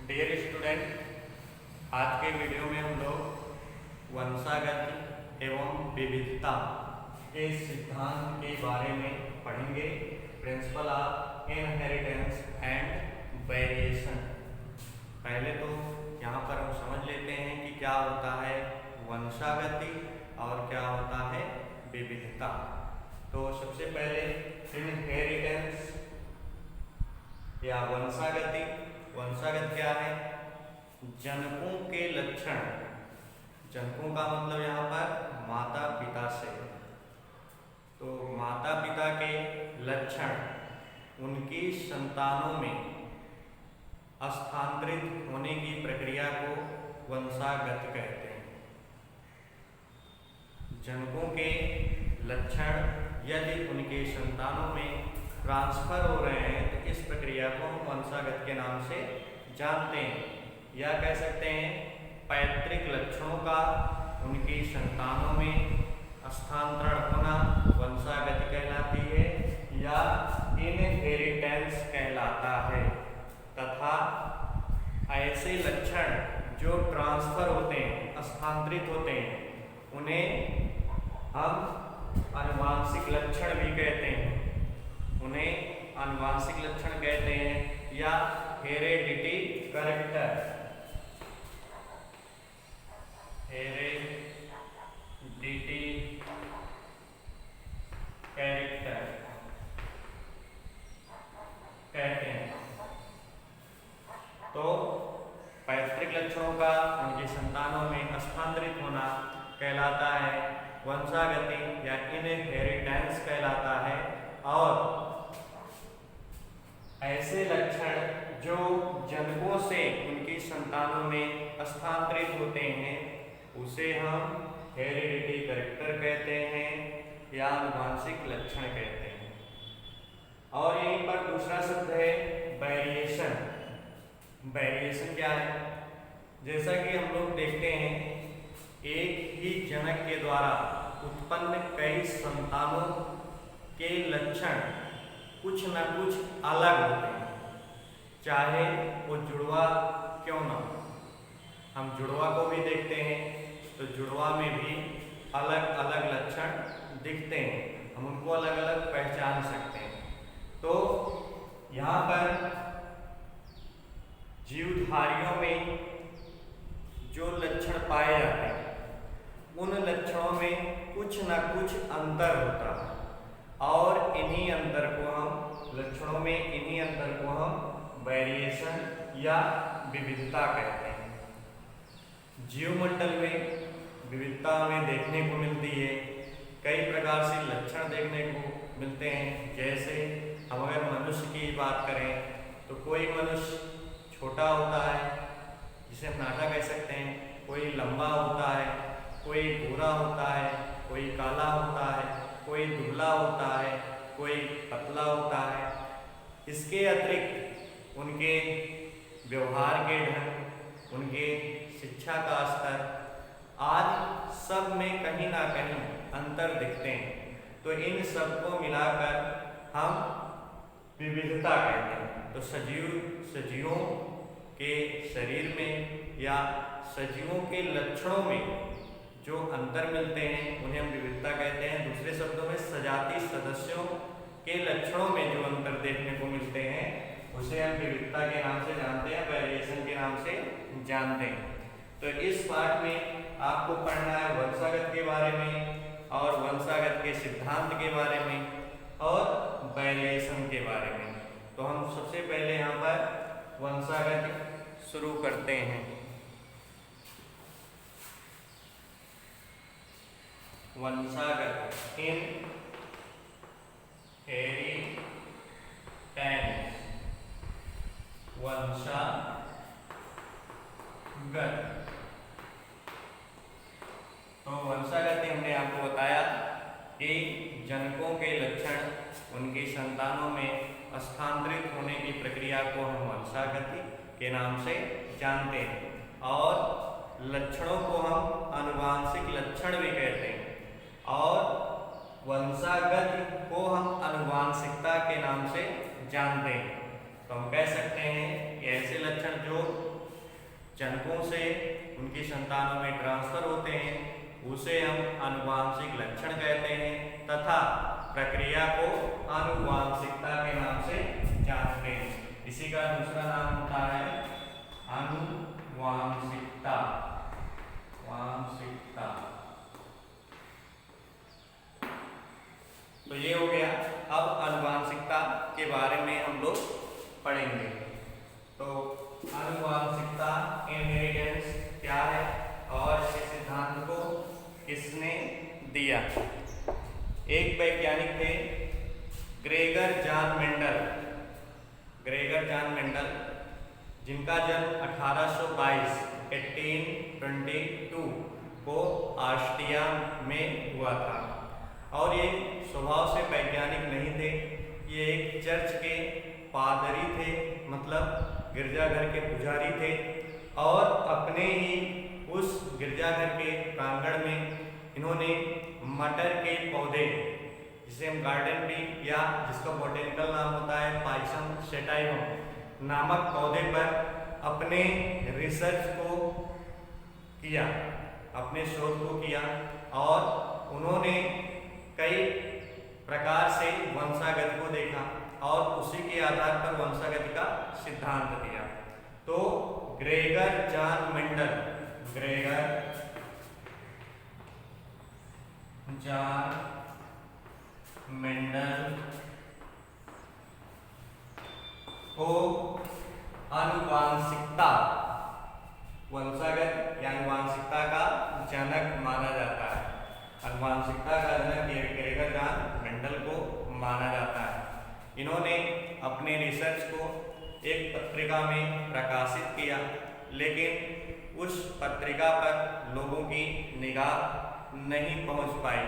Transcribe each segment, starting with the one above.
Dear student, आज के video में हम लोग वंशागत एवं विविधता के सिद्धांत के बारे में पढ़ेंगे। Principle of inheritance and variation. पहले तो यहाँ पर हम समझ लेते हैं कि क्या होता है वंशागति और क्या होता है विविधता। तो सबसे पहले इनहेरिटेंस या वंशागति। वंशागत क्या है? जनकों के लक्षण। जनकों का मतलब यहाँ पर माता पिता से। तो माता पिता के लक्षण उनकी संतानों में स्थानांतरित होने की प्रक्रिया को वंशागत कहते हैं। जनकों के लक्षण यदि उनके संतानों में ट्रांसफर हो रहे हैं तो इस प्रक्रिया को हम वंशागत के नाम से जानते हैं, या कह सकते हैं पैतृक लक्षणों का उनकी संतानों में स्थानांतरण होना वंशागति कहलाती है या इनहेरिटेंस कहलाता है। तथा ऐसे लक्षण जो ट्रांसफर होते हैं, स्थानांतरित होते हैं, उन्हें हम आनुवांशिक लक्षण भी कहते हैं। उन्हें आनुवांशिक लक्षण कहते हैं या हेरेडिटी कैरेक्टर। हेरेडिटी कैरेक्टर कहते हैं। तो पैतृक लक्षणों का उनकी संतानों में स्थानांतरित होना कहलाता है वंशागति या इनहेरिटेंस कहलाता है। और ऐसे लक्षण जो जनकों से उनकी संतानों में स्थानांतरित होते हैं उसे हम हेरिडिटी कैरेक्टर कहते हैं या आनुवांशिक लक्षण कहते हैं। और यहीं पर दूसरा शब्द है वेरिएशन। वेरिएशन क्या है? जैसा कि हम लोग देखते हैं, एक ही जनक के द्वारा उत्पन्न कई संतानों के लक्षण कुछ न कुछ अलग होते हैं, चाहे वो जुड़वा क्यों ना हो। हम जुड़वा को भी देखते हैं तो जुड़वा में भी अलग अलग लक्षण दिखते हैं, हम उनको अलग अलग पहचान सकते हैं। तो यहाँ पर जीवधारियों में जो लक्षण पाए जाते हैं उन लक्षणों में कुछ न कुछ अंतर होता है और इन्हीं अंतर को हम लक्षणों में इन्हीं अंतर को हम वेरिएशन या विविधता कहते हैं। जीवमंडल में विविधता हमें देखने को मिलती है, कई प्रकार से लक्षण देखने को मिलते हैं। जैसे हम अगर मनुष्य की बात करें तो कोई मनुष्य छोटा होता है जिसे हम नाटा कह सकते हैं, कोई लंबा होता है, कोई गोरा होता है, कोई काला होता है, कोई दुबला होता है, कोई पतला होता है। इसके अतिरिक्त उनके व्यवहार के ढंग, उनके शिक्षा का स्तर आज सब में कहीं ना कहीं अंतर दिखते हैं। तो इन सब को मिलाकर हम विविधता कहते हैं। तो सजीवों के शरीर में या सजीवों के लक्षणों में जो अंतर मिलते हैं उन्हें हम विविधता कहते हैं। दूसरे शब्दों में सजातीय सदस्यों के लक्षणों में जो अंतर देखने को मिलते हैं उसे हम विविधता के नाम से जानते हैं, वेरिएशन के नाम से जानते हैं। तो इस पाठ में आपको पढ़ना है वंशागत के बारे में और वंशागत के सिद्धांत के बारे में और वेरिएशन के बारे में। तो हम सबसे पहले यहाँ पर वंशागत शुरू करते हैं। वंशागत इनहेरिटेंस। वंशागत तो वंशागति हमने आपको बताया कि जनकों के लक्षण उनकी संतानों में स्थानांतरित होने की प्रक्रिया को हम वंशागति के नाम से जानते हैं और लक्षणों को हम आनुवांशिक लक्षण भी कहते हैं और वंशागत को हम आनुवांशिकता के नाम से जानते हैं। तो हम कह सकते हैं कि ऐसे लक्षण जो जनकों से उनकी संतानों में ट्रांसफर होते हैं उसे हम आनुवांशिक लक्षण कहते हैं तथा प्रक्रिया को आनुवांशिकता के नाम से जानते हैं। इसी का दूसरा नाम होता है आनुवांशिकता। वांशिकता। तो ये हो गया। अब आनुवांशिकता के बारे में हम लोग पढ़ेंगे। तो आनुवांशिकता इनहेरिटेंस क्या है और इसके सिद्धांत को किसने दिया। एक वैज्ञानिक थे Gregor John Mendel. Gregor John Mendel जिनका जन्म 1822 को ऑस्ट्रिया में हुआ था और ये स्वभाव से वैज्ञानिक नहीं थे। ये एक चर्च के पादरी थे, मतलब गिरजाघर के पुजारी थे और अपने ही उस गिरजाघर के प्रांगण में इन्होंने मटर के पौधे, जिसे हम गार्डन ट्री या जिसका बॉटेनिकल नाम होता है पाइसम सेटाइवम नामक पौधे पर अपने रिसर्च को किया, अपने शोध को किया और उन्होंने कई प्रकार से वंशागति को देखा और उसी के आधार पर वंशागति का सिद्धांत दिया। तो Gregor John Mendel, Gregor John Mendel को आनुवांशिकता, वंशागत या आनुवांशिकता का जनक माना जाता है। आनुवांशिकता का जनक ग्रेगर जॉन मेंडल को माना जाता है। इन्होंने अपने रिसर्च को एक पत्रिका में प्रकाशित किया, लेकिन उस पत्रिका पर लोगों की निगाह नहीं पहुंच पाई,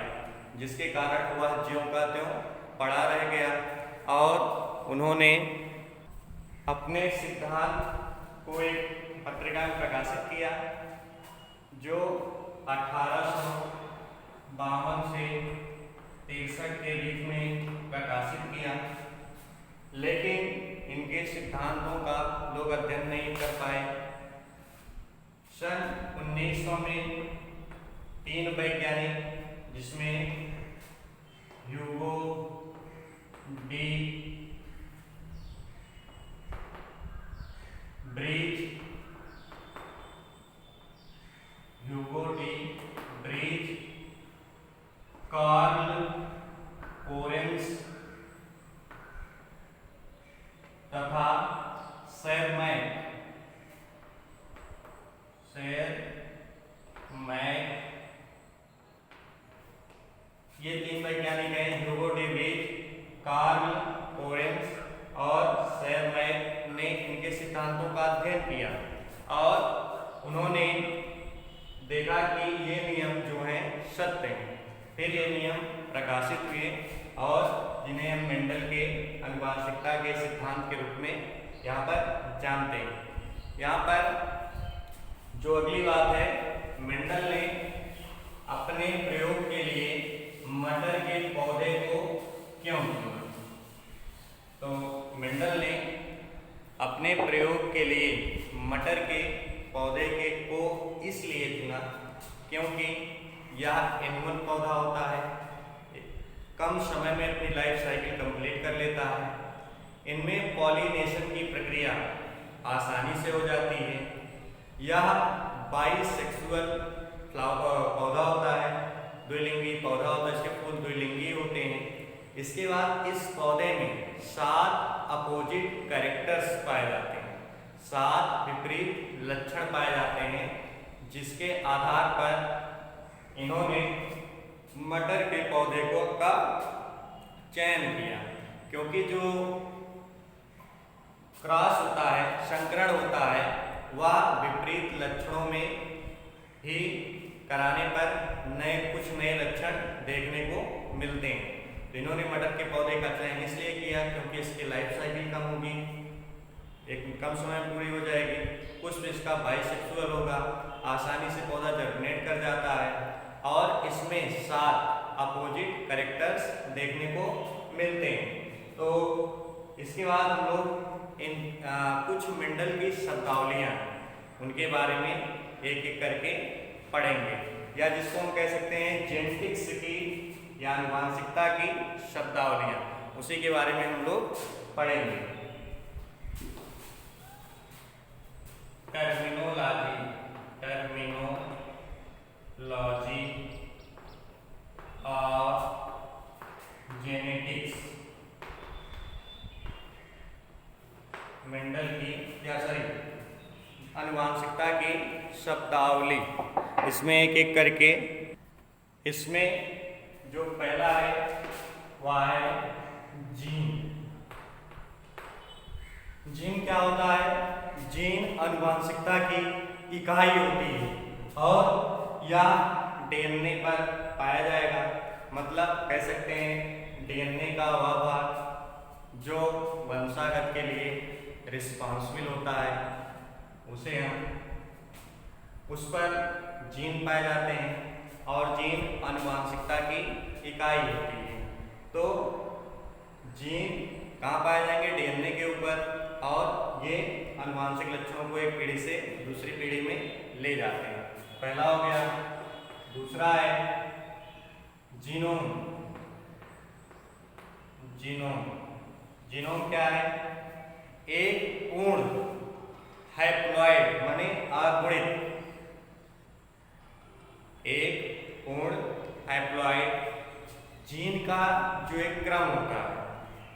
जिसके कारण वह ज्यों का त्यों पड़ा रह गया और उन्होंने अपने सिद्धांत को एक पत्रिका में प्रकाशित किया जो 1852 से 63 के बीच में प्रकाशित किया, लेकिन इनके सिद्धांतों का लोग अध्ययन नहीं कर पाए। सन 1900 में 3 वैज्ञानिक, जिसमें Hugo de Vries, Karl Correns तथा शेरमैक ये 3 वैज्ञानिक हैं। Hugo de Vries, Karl Correns और शेरमैक ने इनके सिद्धांतों का अध्ययन किया और उन्होंने देखा कि ये नियम जो हैं सत्य हैं। फिर ये नियम प्रकाशित हुए और जिन्हें हम मेंडल के आनुवांशिकता के सिद्धांत के रूप में यहाँ पर जानते हैं। यहाँ पर जो अगली बात है, मेंडल ने अपने प्रयोग के लिए मटर के पौधे को क्यों चुना। तो मेंडल ने अपने प्रयोग के लिए मटर के पौधे को इसलिए चुना क्योंकि यह एनुअल पौधा होता है, कम समय में अपनी लाइफ साइकिल कंप्लीट कर लेता है, इनमें पॉलिनेशन की प्रक्रिया आसानी से हो जाती है, यह बाइसेक्सुअल पौधा होता है, द्विलिंगी पौधा होता है, इसके फूल द्विलिंगी होते हैं। इसके बाद इस पौधे में 7 अपोजिट कैरेक्टर्स पाए जाते हैं, 7 विपरीत लक्षण पाए जाते हैं, जिसके आधार पर इन्होंने मटर के पौधे का चयन किया। क्योंकि जो क्रॉस होता है, संकरण होता है, वह विपरीत लक्षणों में ही कराने पर कुछ नए लक्षण देखने को मिलते हैं। तो इन्होंने मटर के पौधे का चयन इसलिए किया क्योंकि इसकी लाइफ साइकिल कम होगी, एक कम समय में पूरी हो जाएगी, पुष्प इसका बाइसेक्सुअल होगा, आसानी से पौधा जर्मिनेट कर जाता है और इसमें 7 अपोजिट कैरेक्टर्स देखने को मिलते हैं। तो इसके बाद हम लोग इन कुछ मेंडल की शब्दावलियाँ उनके बारे में एक एक करके पढ़ेंगे, या जिसको हम कह सकते हैं जेनेटिक्स की या आनुवांशिकता की शब्दावलियां, उसी के बारे में हम लोग पढ़ेंगे। टर्मिनोलॉजी ऑफ जेनेटिक्स, मेंडल की आनुवांशिकता की शब्दावली। इसमें एक एक करके, इसमें जो पहला है वह है जीन। जीन क्या होता है? जीन आनुवांशिकता की इकाई होती है और यह डीएनए पर पाया जाएगा। मतलब कह सकते हैं डीएनए का वह भाग जो वंशागत के लिए रिस्पॉन्सिबल होता है, उसे हम उस पर जीन पाए जाते हैं और जीन आनुवांशिकता की इकाई होती है। तो जीन कहाँ पाए जाएंगे? डीएनए के ऊपर, और ये आनुवांशिक लक्षणों को एक पीढ़ी से दूसरी पीढ़ी में ले जाते हैं। पहला हो गया। दूसरा है जीनोम। जीनोम जीनोम क्या है? एक पूर्ण हैप्लॉइड माने अगुणित, एक पूर्ण हैप्लॉइड जीन का जो एक क्रम होता है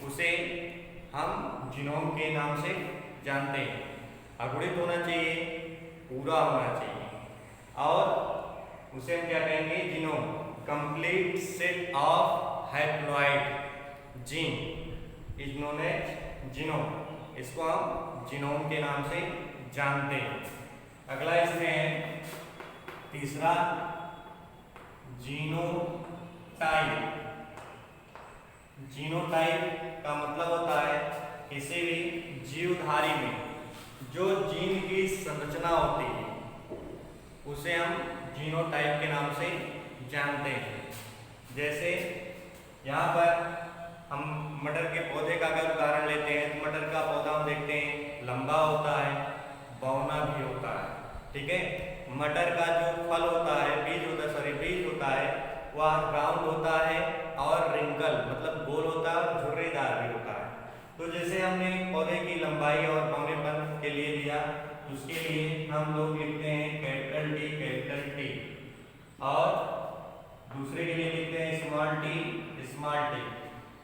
उसे हम जीनोम के नाम से जानते हैं। अगुणित होना चाहिए, पूरा होना चाहिए, और उसे हम क्या कहेंगे? Genome. Complete set of haploid gene is known as genome. इसको हम जीनोम के नाम से जानते हैं। अगला इसमें है तीसरा जीनोटाइप। जीनोटाइप का मतलब होता है किसी भी जीवधारी में जो जीन की संरचना होती है उसे हम जीनोटाइप के नाम से जानते हैं। जैसे यहाँ पर हम मटर के पौधे का अगर उदाहरण लेते हैं तो मटर का पौधा हम देखते हैं लंबा होता है, बौना भी होता है, ठीक है। मटर का जो फल होता है, बीज होता है वह राउंड होता है और रिंकल मतलब गोल होता है और झुर्रीदार भी होता है। तो जैसे हमने पौधे की लंबाई और बौनेपन के लिए लिया, उसके लिए हम लोग लिखते हैं कैपिटल टी, और दूसरे के लिए लिखते हैं स्मॉल टी।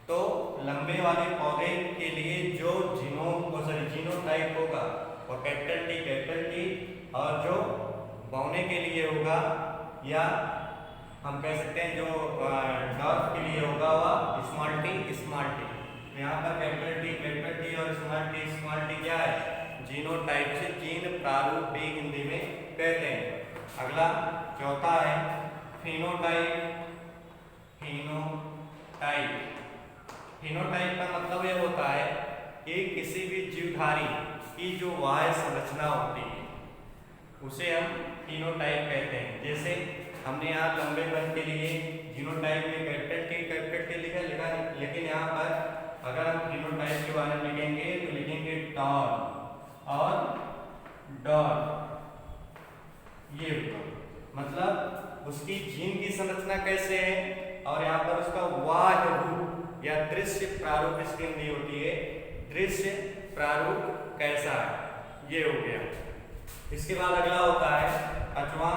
तो लंबे वाले पौधे के लिए जो जीनोटाइप होगा वो कैपिटल टी, और जो बौने के लिए होगा या हम कह सकते हैं जो डॉर्फ के लिए होगा वह स्मॉल टी। यहाँ पर कैपिटल टी और स्मॉल टी क्या है? जीनोटाइप से जीन प्रारूप भी हिंदी में कहते हैं। अगला चौथा है फिनोटाइप। फिनोटाइप का मतलब यह होता है कि किसी भी जीवधारी की जो बाह्य संरचना होती है उसे हम फिनोटाइप कहते हैं। जैसे हमने यहाँ लंबेपन के लिए जीनोटाइप में कैपिटल टी लिखा, लेकिन यहाँ पर अगर हम फिनोटाइप के बारे में लिखेंगे तो लिखेंगे टॉल और डॉल। ये मतलब उसकी जीन की संरचना कैसे है और यहाँ पर उसका बाह्य रूप या दृश्य प्रारूप इसकी हिंदी होती है। दृश्य प्रारूप कैसा है, ये हो गया। इसके बाद अगला होता है पांचवा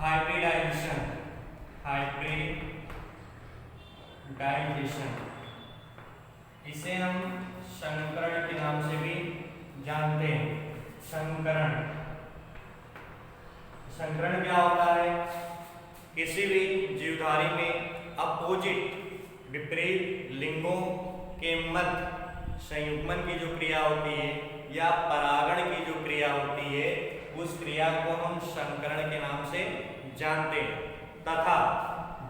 हाइब्रिडाइजेशन। इसे हम संकरण के नाम से भी जानते हैं। संकरण क्या होता है? किसी भी जीवधारी में अपोजिट विपरीत लिंगों के मध्य संयुग्मन की जो क्रिया होती है या परागण की जो क्रिया होती है उस क्रिया को हम संकरण के नाम से जानते हैं। तथा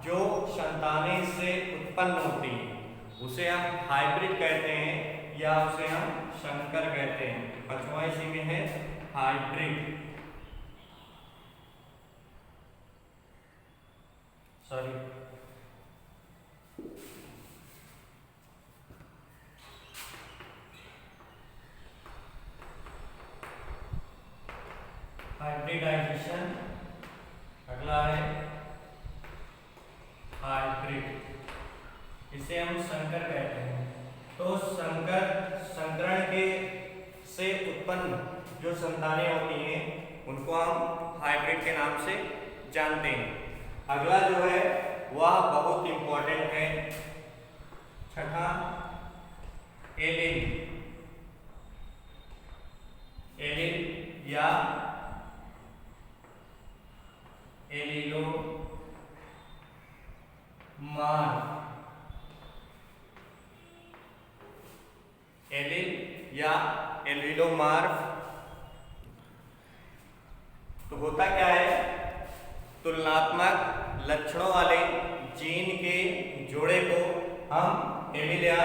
जो संतानें से उत्पन्न होती हैं उसे हम हाइब्रिड कहते हैं या उसे हम संकर कहते हैं। पांचवा इसी में है हाइब्रिड। हाइब्रिडाइजेशन, अगला है हाइब्रिड, इसे हम संकर कहते हैं। तो संकरण के से उत्पन्न जो संतानें होती हैं उनको हम हाइब्रिड के नाम से जानते हैं। अगला जो है वह बहुत इंपॉर्टेंट है, छठा एलील या एलीलोमार। एलील या एलीलोमार्फ तो होता क्या है, तुलनात्मक लक्षणों वाले जीन के जोड़े को हम एलील या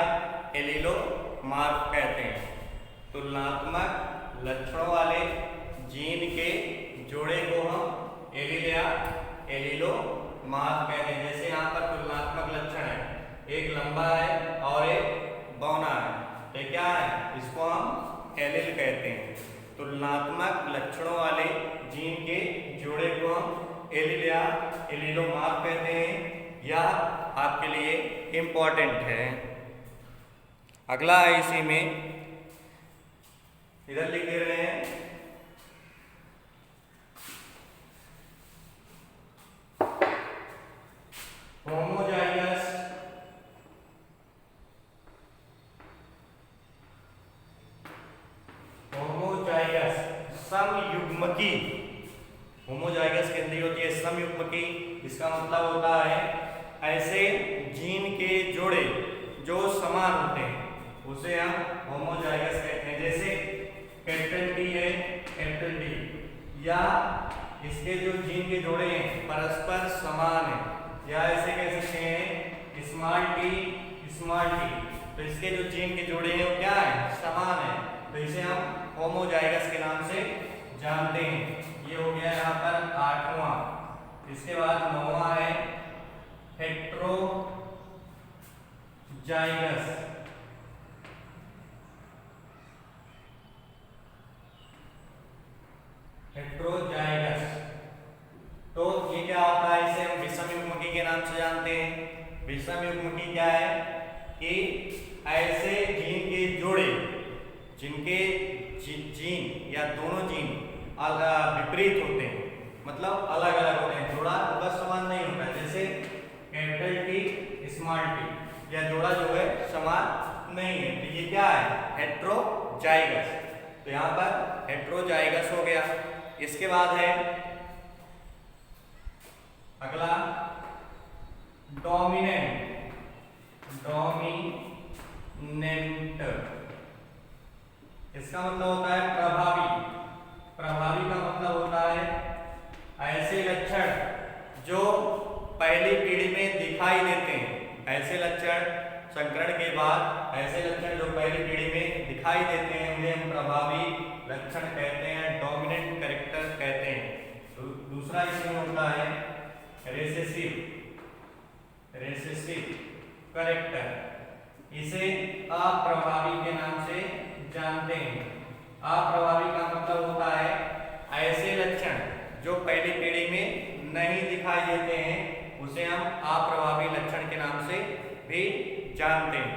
एलीलोमार्फ कहते हैं। तुलनात्मक लक्षणों वाले जीन के जोड़े को हम एलील या एलीलोमार्फ कहते हैं। जैसे यहाँ पर तुलनात्मक लक्षण है, एक लंबा है और एक बौना है, तो क्या है, इसको हम एलील कहते हैं। तुलनात्मक लक्षणों वाले जीन के जोड़े को हम एलील या एलीलोमार्फ कहते हैं। यह आपके लिए इंपॉर्टेंट है। अगला है इसी में, इधर लिख दे रहे हैं होमोजाइगस समयुग्मकी। होमोजाइगस के अंदर होती है समयुग्मकी। इसका मतलब होता है ऐसे जीन के जोड़े जो समान होते हैं उसे हम होमोजाइगस कहते हैं। जैसे कैपिटल टी है, कैपिटल डी, या इसके जो जीन के जोड़े हैं परस्पर समान है, या ऐसे कह सकते हैं स्मॉल टी स्मॉल टी, तो इसके जो जीन के जोड़े हैं वो क्या है, समान है, तो इसे हम होमोजाइगस के नाम से जानते हैं। ये हो गया यहाँ पर आठवां। इसके बाद नौवां है हेट्रोजाइगस। हेट्रोजाइगस तो ये क्या होता है, इसे हम विषम युग्मकी के नाम से जानते हैं। विषम युग्मकी क्या है कि ऐसे जीन के जोड़े जिनके जीन या दोनों जीन विपरीत होते हैं, मतलब अलग अलग होते हैं, जोड़ा उनका समान नहीं होता है। जैसे कैपिटल टी स्मॉल टी, यह जोड़ा जो है समान नहीं है, तो ये क्या है, हेट्रोजाइगस। तो यहाँ पर हेट्रोजाइगस हो गया। इसके बाद है अगला डोमिनेंट। डोमिनेंट इसका मतलब होता है प्रभावी। प्रभावी का मतलब होता है ऐसे लक्षण जो पहली पीढ़ी में दिखाई देते हैं। ऐसे लक्षण संकरण के बाद ऐसे लक्षण जो पहली पीढ़ी में दिखाई देते हैं उन्हें हम प्रभावी लक्षण कहते हैं, डोमिनेंट कैरेक्टर कहते हैं। तो दूसरा इसमें होता है रेसेसिव कैरेक्टर। इसे अप्रभावी के नाम से जानते हैं। अप्रभावी का मतलब होता है ऐसे लक्षण जो पहली पीढ़ी में नहीं दिखाई देते हैं, उसे हम अप्रभावी लक्षण के नाम से भी जानते हैं।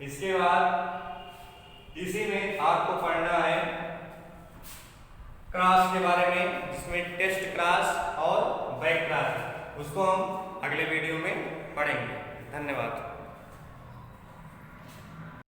इसके बाद इसी में आपको पढ़ना है क्रॉस के बारे में, जिसमें टेस्ट क्रॉस और बैक क्रॉस, उसको हम अगले वीडियो में पढ़ेंगे।